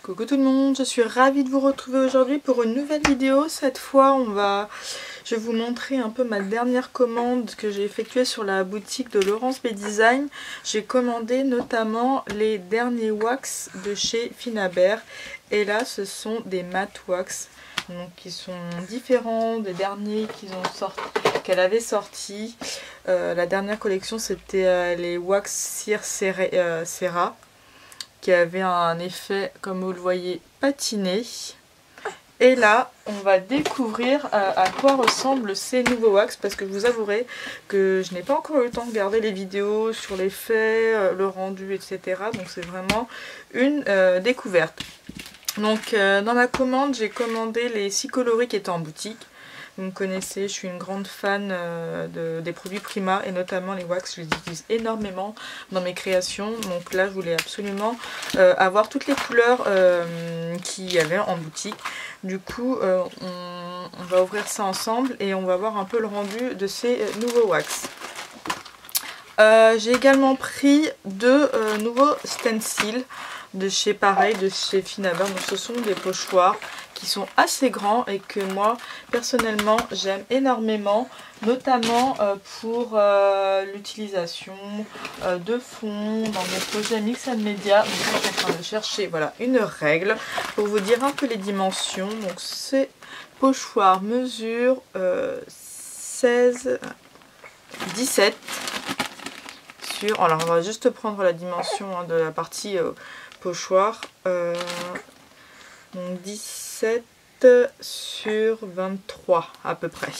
Coucou tout le monde, je suis ravie de vous retrouver aujourd'hui pour une nouvelle vidéo. Cette fois, je vais vous montrer un peu ma dernière commande que j'ai effectuée sur la boutique de Laurence B Design. J'ai commandé notamment les derniers wax de chez Finabert. Et là, ce sont des matte wax, donc qui sont différents des derniers qu'elle avait sortis. La dernière collection, c'était les wax cire Serra, qui avait un effet, comme vous le voyez, patiné. Et là, on va découvrir à quoi ressemblent ces nouveaux wax, parce que je vous avouerai que je n'ai pas encore eu le temps de regarder les vidéos sur l'effet, le rendu, etc. Donc c'est vraiment une découverte. Donc dans ma commande, j'ai commandé les 6 coloris qui étaient en boutique. Vous me connaissez, je suis une grande fan des produits Prima et notamment les wax, je les utilise énormément dans mes créations. Donc là, je voulais absolument avoir toutes les couleurs qu'il y avait en boutique. Du coup, on va ouvrir ça ensemble et on va voir un peu le rendu de ces nouveaux wax. J'ai également pris deux nouveaux stencils de chez Finabert. Donc ce sont des pochoirs qui sont assez grands et que moi personnellement j'aime énormément, notamment pour l'utilisation de fond dans mes projets Mix and Media. Donc je suis en train de chercher voilà, une règle pour vous dire un peu les dimensions. Donc ces pochoirs mesurent 17 sur... Alors on va juste prendre la dimension de la partie pochoir. Donc 17 sur 23 à peu près.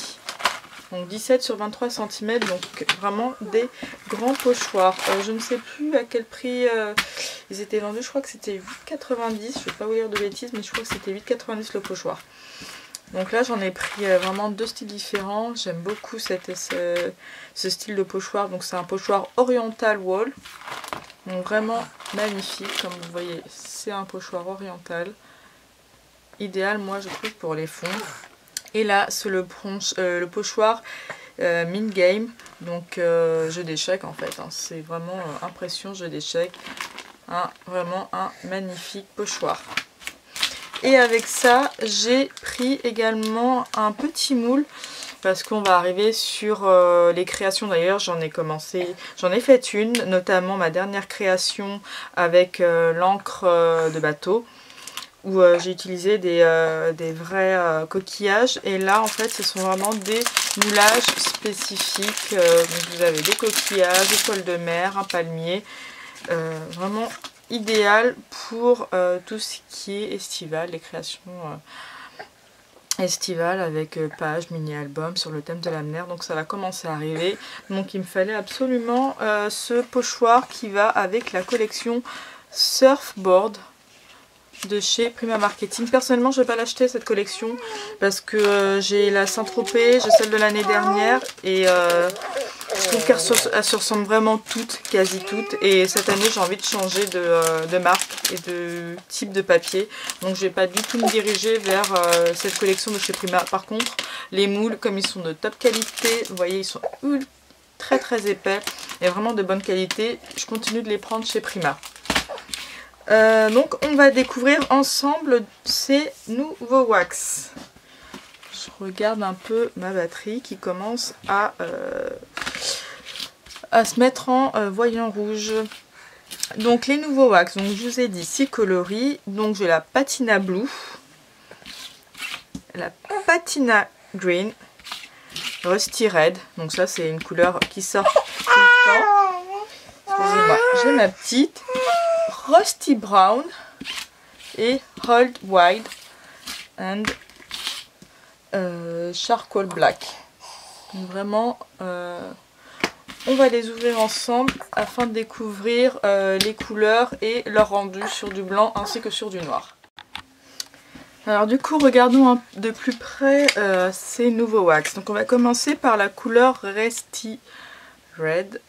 Donc 17 sur 23 cm, donc vraiment des grands pochoirs. Je ne sais plus à quel prix ils étaient vendus, je crois que c'était 8,90. Je ne vais pas vous dire de bêtises, mais je crois que c'était 8,90 le pochoir. Donc là j'en ai pris vraiment deux styles différents. J'aime beaucoup ce style de pochoir. Donc c'est un pochoir oriental wall. Donc vraiment magnifique, comme vous voyez, c'est un pochoir oriental. Idéal, moi je trouve, pour les fonds. Et là c'est le pochoir Min Game, donc jeu d'échecs en fait, hein. C'est vraiment impression jeu d'échecs, hein, vraiment un magnifique pochoir. Et avec ça j'ai pris également un petit moule, parce qu'on va arriver sur les créations. D'ailleurs j'en ai fait une, notamment ma dernière création avec l'encre de bateau, où j'ai utilisé des vrais coquillages. Et là en fait ce sont vraiment des moulages spécifiques. Donc vous avez des coquillages, étoiles de mer, un palmier, vraiment idéal pour tout ce qui est estival, les créations estivales avec page, mini-album sur le thème de la mer. Donc ça va commencer à arriver. Donc il me fallait absolument ce pochoir qui va avec la collection Surfboard de chez Prima Marketing. Personnellement je vais pas l'acheter cette collection, parce que j'ai la Saint-Tropez, j'ai celle de l'année dernière, et je trouve qu'elles se ressemblent vraiment toutes, quasi toutes, et cette année j'ai envie de changer de marque et de type de papier, donc je vais pas du tout me diriger vers cette collection de chez Prima. Par contre les moules, comme ils sont de top qualité, vous voyez, ils sont très épais et vraiment de bonne qualité, je continue de les prendre chez Prima. Donc on va découvrir ensemble ces nouveaux wax. Je regarde un peu ma batterie qui commence à se mettre en voyant rouge. Donc les nouveaux wax, donc je vous ai dit 6 coloris. Donc j'ai la Patina Blue, la Patina Green, Rusty Red. Donc ça c'est une couleur qui sort tout le temps. Excusez-moi, j'ai ma petite Rusty Brown et Hold Wide and Charcoal Black. Donc vraiment on va les ouvrir ensemble afin de découvrir les couleurs et leur rendu sur du blanc ainsi que sur du noir. Alors du coup regardons de plus près ces nouveaux wax. Donc on va commencer par la couleur Rusty Red,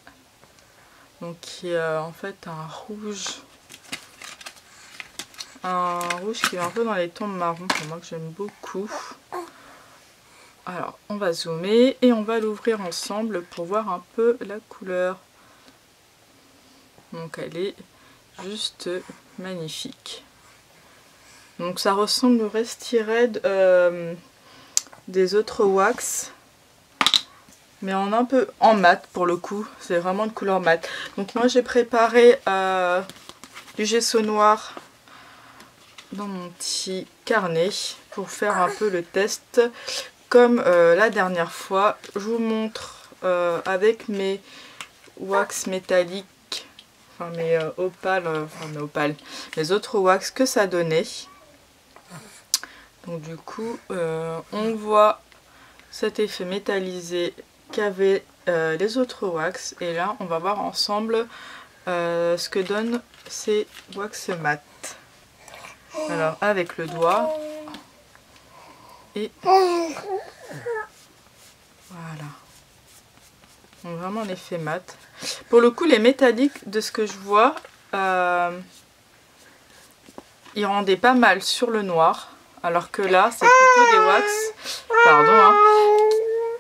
donc qui est en fait un rouge qui va un peu dans les tons marron, pour moi, que j'aime beaucoup. Alors on va zoomer et on va l'ouvrir ensemble pour voir un peu la couleur. Donc elle est juste magnifique. Donc ça ressemble au Resty-Red des autres wax, mais en un peu en mat pour le coup, c'est vraiment une couleur mat. Donc moi j'ai préparé du gesso noir dans mon petit carnet pour faire un peu le test comme la dernière fois. Je vous montre avec mes wax métalliques, enfin mes opales, mes autres wax que ça donnait. Donc du coup on voit cet effet métallisé qu'avaient les autres wax, et là on va voir ensemble ce que donnent ces wax mat. Alors avec le doigt, et voilà, donc vraiment un effet mat. Pour le coup les métalliques, de ce que je vois, ils rendaient pas mal sur le noir, alors que là c'est plutôt des wax,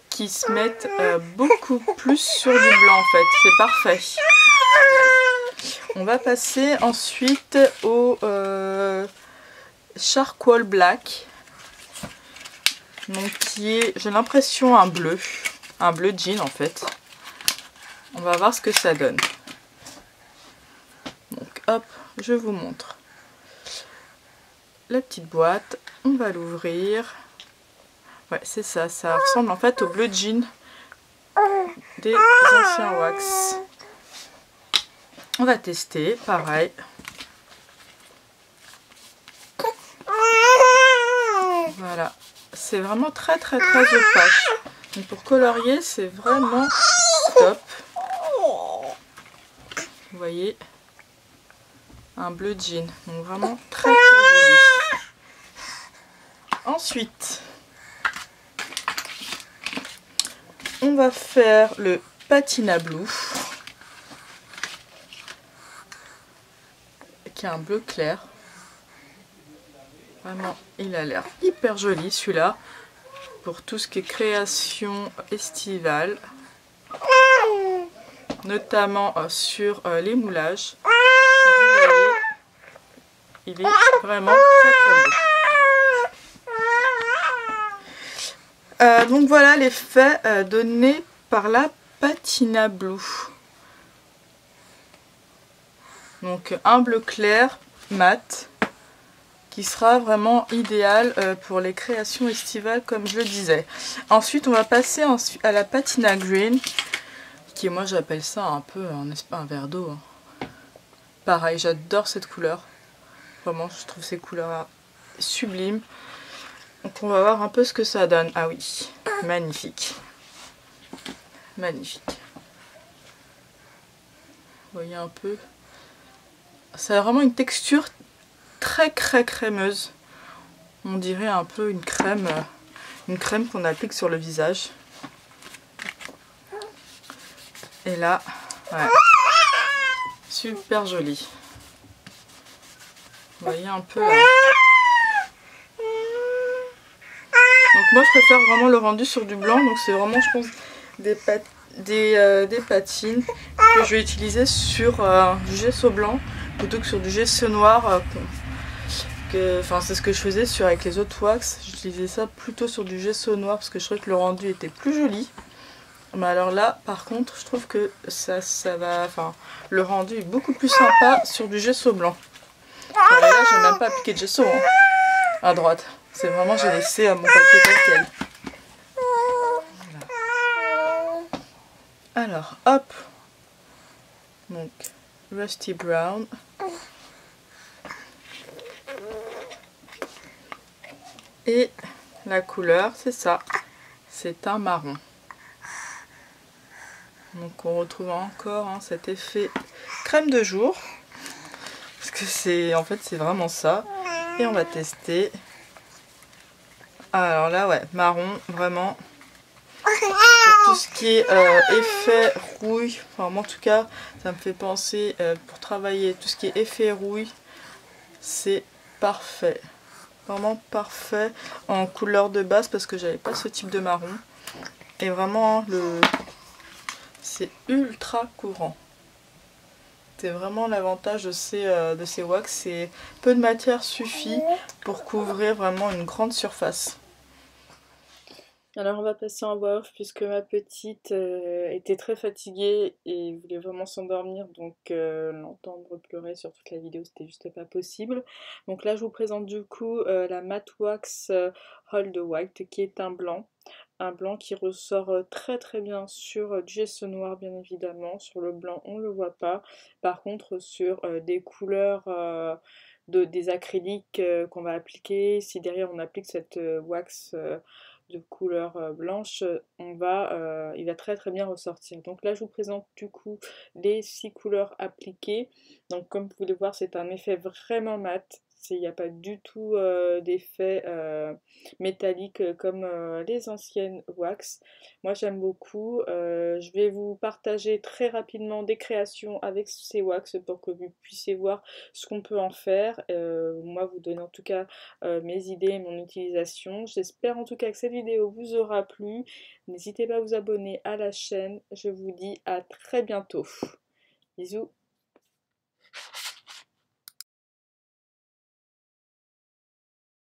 qui se mettent beaucoup plus sur du blanc en fait. C'est parfait. On va passer ensuite au Charcoal Black, donc qui est, j'ai l'impression, un bleu jean en fait. On va voir ce que ça donne. Donc hop, je vous montre la petite boîte. On va l'ouvrir. Ouais, c'est ça, ça ressemble en fait au bleu jean des anciens wax. On va tester, pareil. Voilà, c'est vraiment très opaque. Donc pour colorier, c'est vraiment top. Vous voyez, un bleu jean, donc vraiment très joli. Ensuite, on va faire le Patina Blue, qui est un bleu clair. Vraiment, il a l'air hyper joli celui-là, pour tout ce qui est création estivale, notamment sur les moulages. Vous voyez, il est vraiment très beau. Donc voilà l'effet donné par la Patina Blue. Donc un bleu clair mat, qui sera vraiment idéal pour les créations estivales comme je le disais. Ensuite on va passer à la Patina Green, qui moi j'appelle ça un peu un verre d'eau. Hein. Pareil, j'adore cette couleur. Vraiment je trouve ces couleurs sublimes. Donc on va voir un peu ce que ça donne. Ah oui, magnifique. Magnifique. Vous voyez un peu. Ça a vraiment une texture très crémeuse. On dirait un peu une crème qu'on applique sur le visage. Et là, ouais, super joli. Vous voyez un peu. Donc moi je préfère vraiment le rendu sur du blanc. Donc c'est vraiment, je pense, des patines que je vais utiliser sur du gesso blanc plutôt que sur du gesso noir. C'est ce que je faisais avec les autres wax. J'utilisais ça plutôt sur du gesso noir parce que je trouvais que le rendu était plus joli. Mais alors là, par contre, je trouve que le rendu est beaucoup plus sympa sur du gesso blanc. Alors là, j'ai même pas appliqué de gesso à droite. C'est vraiment, j'ai laissé mon papier tel quel. Voilà. Alors, hop. Donc, Rusty Brown. Et la couleur, c'est ça. C'est un marron. Donc on retrouve encore cet effet crème de jour. Parce que c'est vraiment ça. Et on va tester. Alors là, ouais, marron, vraiment. Pour tout ce qui est effet rouille, enfin en tout cas, ça me fait penser, pour travailler tout ce qui est effet rouille, c'est parfait. Vraiment parfait en couleur de base parce que j'avais pas ce type de marron. Et vraiment, c'est ultra courant. C'était vraiment l'avantage de ces wax, c'est peu de matière suffit pour couvrir vraiment une grande surface. Alors on va passer en voix off puisque ma petite était très fatiguée et voulait vraiment s'endormir, donc l'entendre pleurer sur toute la vidéo c'était juste pas possible. Donc là je vous présente du coup la Matte Wax Hold White qui est un blanc. Un blanc qui ressort très très bien sur du gesso noir bien évidemment. Sur le blanc on ne le voit pas. Par contre sur des couleurs des acryliques qu'on va appliquer, si derrière on applique cette wax de couleur blanche, il va très très bien ressortir. Donc là je vous présente du coup les 6 couleurs appliquées. Donc comme vous pouvez le voir c'est un effet vraiment mat. Il n'y a pas du tout d'effet métallique comme les anciennes wax. Moi j'aime beaucoup. Je vais vous partager très rapidement des créations avec ces wax pour que vous puissiez voir ce qu'on peut en faire. Moi vous donner en tout cas mes idées et mon utilisation. J'espère en tout cas que cette vidéo vous aura plu. N'hésitez pas à vous abonner à la chaîne. Je vous dis à très bientôt. Bisous.